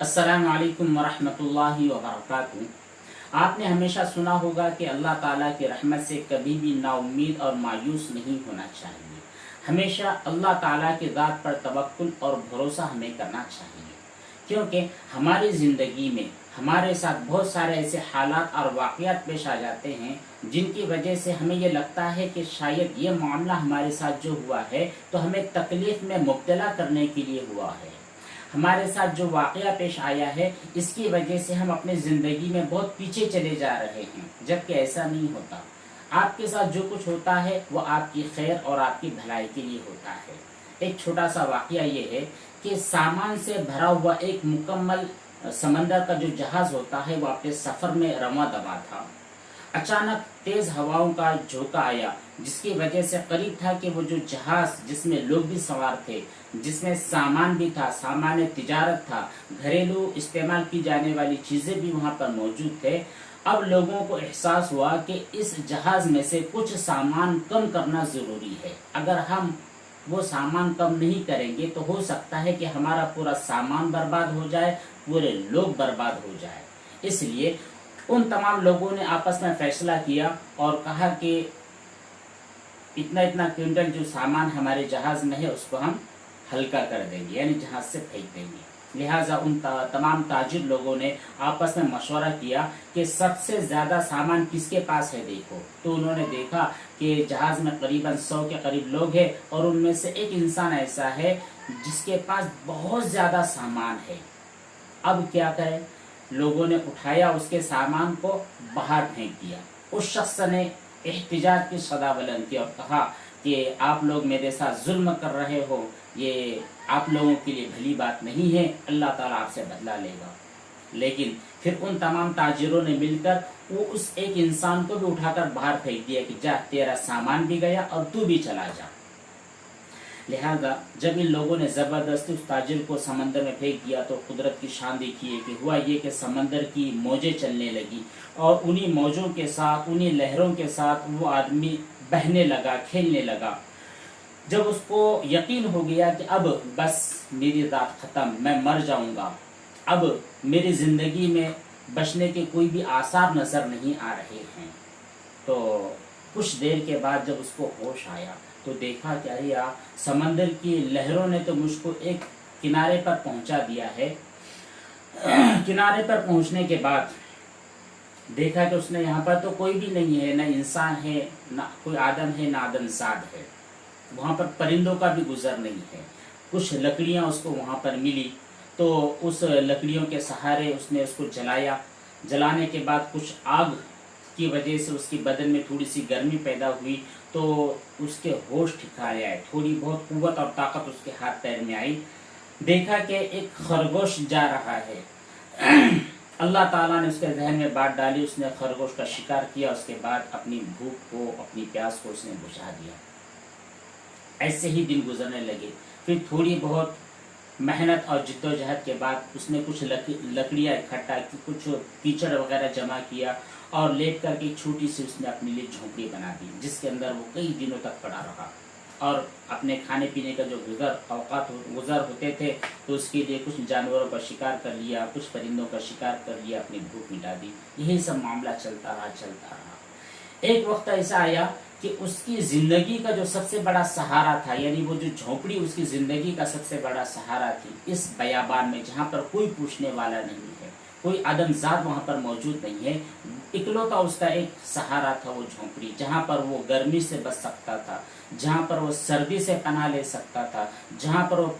अस्सलामु अलैकुम वरहमतुल्लाहि वबरकातुहू। आपने हमेशा सुना होगा कि अल्लाह ताला की रहमत से कभी भी नाउम्मीद और मायूस नहीं होना चाहिए। हमेशा अल्लाह ताला की ज़ात पर तवक्कुल और भरोसा हमें करना चाहिए, क्योंकि हमारी ज़िंदगी में हमारे साथ बहुत सारे ऐसे हालात और वाक़यात पेश आ जाते हैं जिनकी वजह से हमें ये लगता है कि शायद ये मामला हमारे साथ जो हुआ है तो हमें तकलीफ़ में मुब्तला करने के लिए हुआ है। हमारे साथ जो वाक़या पेश आया है इसकी वजह से हम अपने ज़िंदगी में बहुत पीछे चले जा रहे हैं, जबकि ऐसा नहीं होता। आपके साथ जो कुछ होता है वो आपकी खैर और आपकी भलाई के लिए होता है। एक छोटा सा वाक़या ये है कि सामान से भरा हुआ एक मुकम्मल समंदर का जो जहाज़ होता है वो अपने सफ़र में रवां दवा था। अचानक तेज हवाओं का झोंका आया, जिसकी वजह से करीब था कि वो जो जहाज जिसमें लोग भी सवार थे, जिसमें सामान भी था, सामान तिजारत था, घरेलू इस्तेमाल की जाने वाली चीजें भी वहां पर मौजूद थे। अब लोगों को एहसास हुआ कि इस जहाज में से कुछ सामान कम करना जरूरी है। अगर हम वो सामान कम नहीं करेंगे तो हो सकता है कि हमारा पूरा सामान बर्बाद हो जाए, पूरे लोग बर्बाद हो जाए। इसलिए उन तमाम लोगों ने आपस में फैसला किया और कहा कि इतना इतना क्विंटल जो सामान हमारे जहाज में है उसको हम हल्का कर देंगे, यानी जहाज से फेंक देंगे। लिहाजा उन तमाम ताजिर लोगों ने आपस में मशवरा किया कि सबसे ज्यादा सामान किसके पास है देखो। तो उन्होंने देखा कि जहाज में करीबन 100 के करीब लोग हैं और उनमें से एक इंसान ऐसा है जिसके पास बहुत ज्यादा सामान है। अब क्या करें? लोगों ने उठाया, उसके सामान को बाहर फेंक दिया। उस शख्स ने एहतिजाज की सदा बुलंद की और कहा कि आप लोग मेरे साथ जुल्म कर रहे हो, ये आप लोगों के लिए भली बात नहीं है, अल्लाह ताला आपसे बदला लेगा। लेकिन फिर उन तमाम ताजिरों ने मिलकर वो उस एक इंसान को भी उठाकर बाहर फेंक दिया कि जा, तेरा सामान भी गया और तू भी चला जा। लिहाजा जब इन लोगों ने जबरदस्ती उस ताजिर को समंदर में फेंक दिया तो कुदरत की शान देखिए कि हुआ ये कि समंदर की मौजें चलने लगी और उन्हीं मौजों के साथ, उन्हीं लहरों के साथ वो आदमी बहने लगा, खेलने लगा। जब उसको यकीन हो गया कि अब बस मेरी रात खत्म, मैं मर जाऊंगा, अब मेरी जिंदगी में बचने के कोई भी आसार नजर नहीं आ रहे हैं, तो कुछ देर के बाद जब उसको होश आया तो देखा कि अरे यार, समंदर की लहरों ने तो मुझको एक किनारे पर पहुंचा दिया है। किनारे पर पहुंचने के बाद देखा कि उसने यहाँ पर तो कोई भी नहीं है, ना इंसान है, ना कोई आदम है, ना आदमजाद है। वहाँ पर परिंदों का भी गुजर नहीं है। कुछ लकड़ियाँ उसको वहाँ पर मिली तो उस लकड़ियों के सहारे उसने उसको जलाया। जलाने के बाद कुछ आग की वजह से उसकी बदन में थोड़ी सी गर्मी पैदा हुई तो उसके होश ठिकाने आए, थोड़ी बहुत कुव्वत और ताकत उसके हाथ पैर में आई। देखा कि एक खरगोश जा रहा है। अल्लाह ताला ने उसके जहन में बात डाली, उसने खरगोश का शिकार किया। उसके बाद अपनी भूख को, अपनी प्यास को उसने बुझा दिया। ऐसे ही दिन गुजरने लगे। फिर थोड़ी बहुत मेहनत और जिद्दोजहद के बाद उसने कुछ लकड़ियाँ इकट्ठा की, कुछ कीचड़ वगैरह जमा किया और लेट करके छोटी सी उसने अपने लिए झोंपड़ी बना दी, जिसके अंदर वो कई दिनों तक पड़ा रहा। और अपने खाने पीने का जो गुजर होते थे तो उसके लिए कुछ जानवरों का शिकार कर लिया, कुछ परिंदों का शिकार कर लिया, अपनी भूख मिटा दी। यही सब मामला चलता रहा। एक वक्त ऐसा आया कि उसकी जिंदगी का जो सबसे बड़ा सहारा था, यानी वो जो झोंपड़ी उसकी जिंदगी का सबसे बड़ा सहारा थी, इस बयाबान में जहाँ पर कोई पूछने वाला नहीं है, कोई आदमजात वहाँ पर मौजूद नहीं है, इकलौता उसका एक सहारा था वो झोंपड़ी, जहाँ पर वो गर्मी से बच सकता था, जहाँ पर वो सर्दी से पनाह ले सकता था, जहाँ पर वो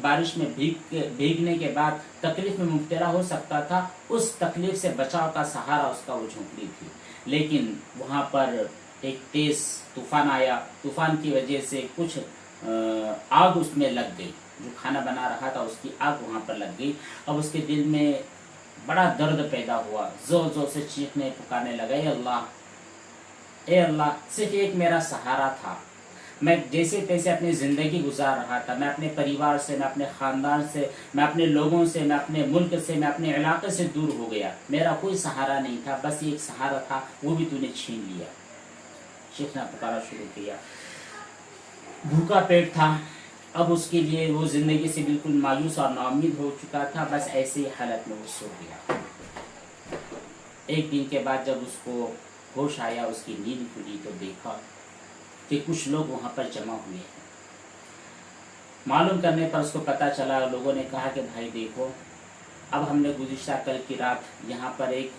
बारिश में भीगने के बाद तकलीफ में मुब्तला हो सकता था। उस तकलीफ से बचाव का सहारा उसका वो झोंपड़ी थी। लेकिन वहाँ पर एक तेज तूफान आया। तूफान की वजह से कुछ आग उसमें लग गई, जो खाना बना रहा था उसकी आग वहाँ पर लग गई। अब उसके दिल में बड़ा दर्द पैदा हुआ, जोर जोर से चीखने पुकारने लगा, ए अल्लाह, सिर्फ एक मेरा सहारा था, मैं जैसे तैसे अपनी ज़िंदगी गुजार रहा था, मैं अपने परिवार से, मैं अपने ख़ानदान से, मैं अपने लोगों से, मैं अपने मुल्क से, मैं अपने इलाके से दूर हो गया, मेरा कोई सहारा नहीं था, बस एक सहारा था, वो भी तूने छीन लिया। चीखना पुकारा शुरू किया। भूखा पेट था, اب اس کے لیے وہ زندگی سے بالکل مایوس اور نا امید ہو چکا تھا، بس ایسے ہی حالت میں وہ سو گیا۔ ایک دن کے بعد جب اس کو ہوش آیا، اس کی نیند کھلی تو دیکھا کہ کچھ لوگ وہاں پر جمع ہوئے ہیں۔ معلوم کرنے پر اس کو پتہ چلا، لوگوں نے کہا کہ بھائی دیکھو، اب ہم نے گزشتہ کل کی رات یہاں پر ایک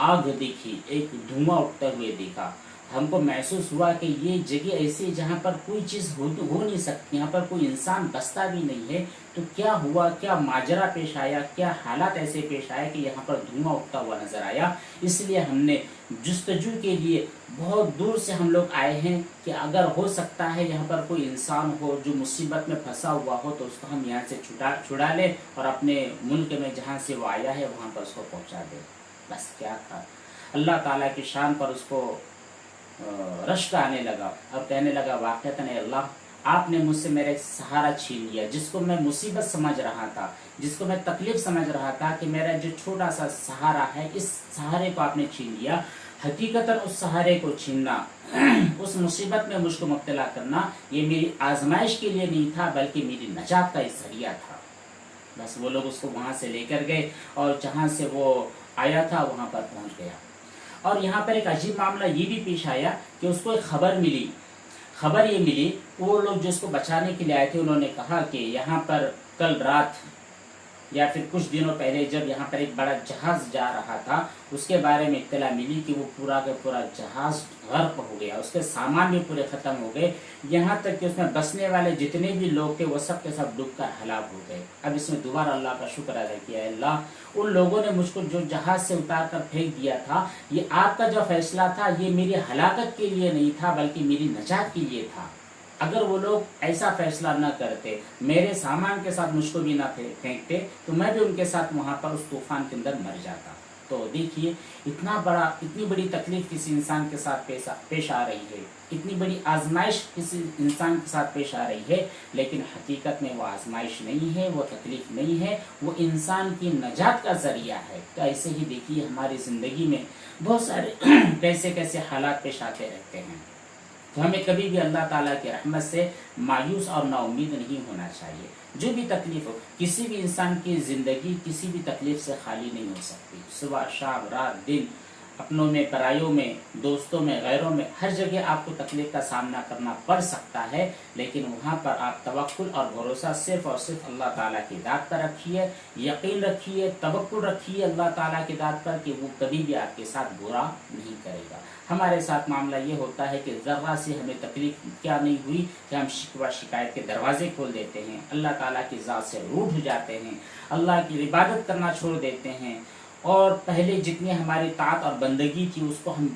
آگ دیکھی، ایک دھواں اٹھتے ہوئے دیکھا، ہم کو محسوس ہوا کہ یہ جگہ ایسی جہاں پر کوئی چیز ہو نہیں سکتی، یہاں پر کوئی انسان بستا بھی نہیں ہے، تو کیا ہوا، کیا ماجرا پیش آیا، کیا حالات ایسے پیش آئے کہ یہاں پر دھواں اٹھتا ہوا نظر آیا۔ اس لیے ہم نے جستجو کے لیے بہت دور سے ہم لوگ آئے ہیں کہ اگر ہو سکتا ہے یہاں پر کوئی انسان ہو جو مصیبت میں پھنسا ہوا ہو تو اس کو ہم یہاں سے چھڑا لیں اور اپنے ملک میں جہاں سے وہ آیا ہے وہاں پر اس کو پہنچا دیں۔ بس کیا تھا، اللہ تعالیٰ کی شان پر اس کو رشک آنے لگا اور کہنے لگا واقعتاً اے اللہ، آپ نے مجھ سے میرا ایک سہارا چھین لیا، جس کو میں مصیبت سمجھ رہا تھا، جس کو میں تکلیف سمجھ رہا تھا کہ میرا جو چھوٹا سا سہارا ہے، اس سہارے کو آپ نے چھین لیا۔ حقیقتاً اس سہارے کو چھیننا، اس مصیبت میں مجھ کو مبتلا کرنا، یہ میری آزمائش کے لیے نہیں تھا بلکہ میری نجات کا ایک ذریعہ تھا۔ بس وہ لوگ اس کو وہاں سے لے کر گئے اور جہاں سے وہ آیا تھا وہاں پر پہنچ گیا۔ اور یہاں پر ایک عجیب معاملہ یہ بھی پیش آیا کہ اس کو ایک خبر یہ ملی، وہ لوگ جو اس کو بچانے کے لیے آئے تھے انہوں نے کہا کہ یہاں پر کل رات یا پھر کچھ دنوں پہلے جب یہاں پر ایک بڑا جہاز جا رہا تھا، اس کے بارے میں اطلاع ملی کہ وہ پورا کا پورا جہاز غرق ہو گیا، اس کے سامان بھی پورے ختم ہو گئے، یہاں تک کہ اس میں بسنے والے جتنے بھی لوگ تھے وہ سب کے سب ڈوب کر ہلاک ہو گئے۔ اب اس میں دوبارہ اللہ کا شکر ادا کیا، اللہ ان لوگوں نے مجھ کو جو جہاز سے اتار کر پھینک دیا تھا، یہ آپ کا جو فیصلہ تھا یہ میری ہلاکت کے لیے نہیں تھا بلکہ میری نجات کے لیے تھا۔ اگر وہ لوگ ایسا فیصلہ نہ کرتے، میرے سامان کے ساتھ مجھ کو بھی نہ پھینکتے، تو میں بھی ان کے ساتھ وہاں پر اس طوفان کے اندر مر جاتا۔ تو دیکھیے اتنی بڑی تکلیف کسی انسان کے ساتھ پیش آ رہی ہے، اتنی بڑی آزمائش کسی انسان کے ساتھ پیش آ رہی ہے، لیکن حقیقت میں وہ آزمائش نہیں ہے، وہ تکلیف نہیں ہے، وہ انسان کی نجات کا ذریعہ ہے۔ تو ایسے ہی دیکھیے ہماری زندگی میں بہت سارے کیسے حالات پیش آتے رہتے ہیں، تو ہمیں کبھی بھی اللہ تعالیٰ کی رحمت سے مایوس اور نا امید نہیں ہونا چاہیے۔ جو بھی تکلیف ہو، کسی بھی انسان کی زندگی کسی بھی تکلیف سے خالی نہیں ہو سکتی، صبح شام رات دن، اپنوں میں پرایوں میں، دوستوں میں غیروں میں، ہر جگہ آپ کو تکلیف کا سامنا کرنا پڑ سکتا ہے، لیکن وہاں پر آپ توکل اور بھروسہ صرف اور صرف اللہ تعالیٰ کی ذات پر رکھیے، یقین رکھیے، توکل رکھیے اللہ تعالیٰ کی ذات پر کہ وہ کبھی بھی آپ کے ساتھ برا نہیں کرے گا۔ ہمارے ساتھ معاملہ یہ ہوتا ہے کہ ذرہ سے ہمیں تکلیف کیا نہیں ہوئی کہ ہم شکوہ شکایت کے دروازے کھول دیتے ہیں، اللہ تعالیٰ کی ذات سے روٹھ جاتے ہیں، اللہ کی عبادت کرنا چھوڑ دیتے ہیں، اور پہلے جتنی ہماری طاعت اور بندگی تھی اس کو ہم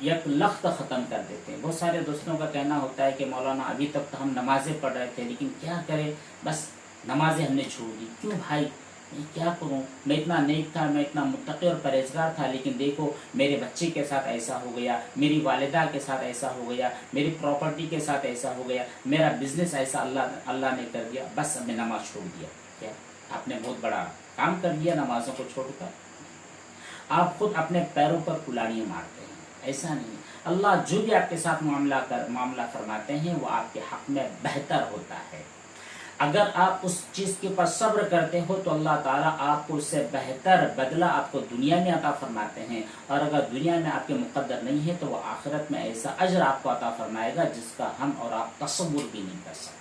یک لخت ختم کر دیتے ہیں۔ بہت سارے دوستوں کا کہنا ہوتا ہے کہ مولانا ابھی تک تو ہم نمازیں پڑھ رہے تھے لیکن کیا کریں، بس نمازیں ہم نے چھوڑ دی۔ کیوں بھائی، میں کیا کروں، میں اتنا نیک تھا، میں اتنا متقی اور پرہیزگار تھا، لیکن دیکھو میرے بچے کے ساتھ ایسا ہو گیا، میری والدہ کے ساتھ ایسا ہو گیا، میری پراپرٹی کے ساتھ ایسا ہو گیا، میرا بزنس ایسا اللہ نے کر دیا، بس اب میں نماز چھوڑ دیا۔ کیا آپ نے بہت بڑا کام کر لیا نمازوں کو چھوڑ کر؟ آپ خود اپنے پیروں پر کلاڑیاں مارتے ہیں، ایسا نہیں۔ اللہ جو بھی آپ کے ساتھ معاملہ فرماتے ہیں وہ آپ کے حق میں بہتر ہوتا ہے۔ اگر آپ اس چیز کے اوپر صبر کرتے ہو تو اللہ تعالیٰ آپ کو اس سے بہتر بدلہ آپ کو دنیا میں عطا فرماتے ہیں، اور اگر دنیا میں آپ کے مقدر نہیں ہے تو وہ آخرت میں ایسا اجر آپ کو عطا فرمائے گا جس کا ہم اور آپ تصور بھی نہیں کر سکتے۔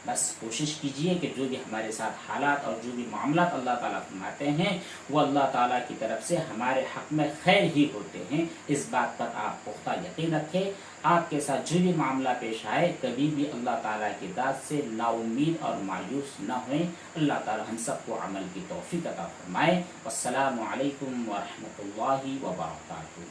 بس کوشش کیجئے کہ جو بھی ہمارے ساتھ حالات اور جو بھی معاملات اللہ تعالیٰ فرماتے ہیں وہ اللہ تعالیٰ کی طرف سے ہمارے حق میں خیر ہی ہوتے ہیں، اس بات پر آپ پختہ یقین رکھیں۔ آپ کے ساتھ جو بھی معاملہ پیش آئے کبھی بھی اللہ تعالیٰ کی ذات سے نا امید اور مایوس نہ ہوئیں۔ اللہ تعالیٰ ہم سب کو عمل کی توفیق عطا فرمائے۔ والسلام علیکم ورحمۃ اللہ وبرکاتہ۔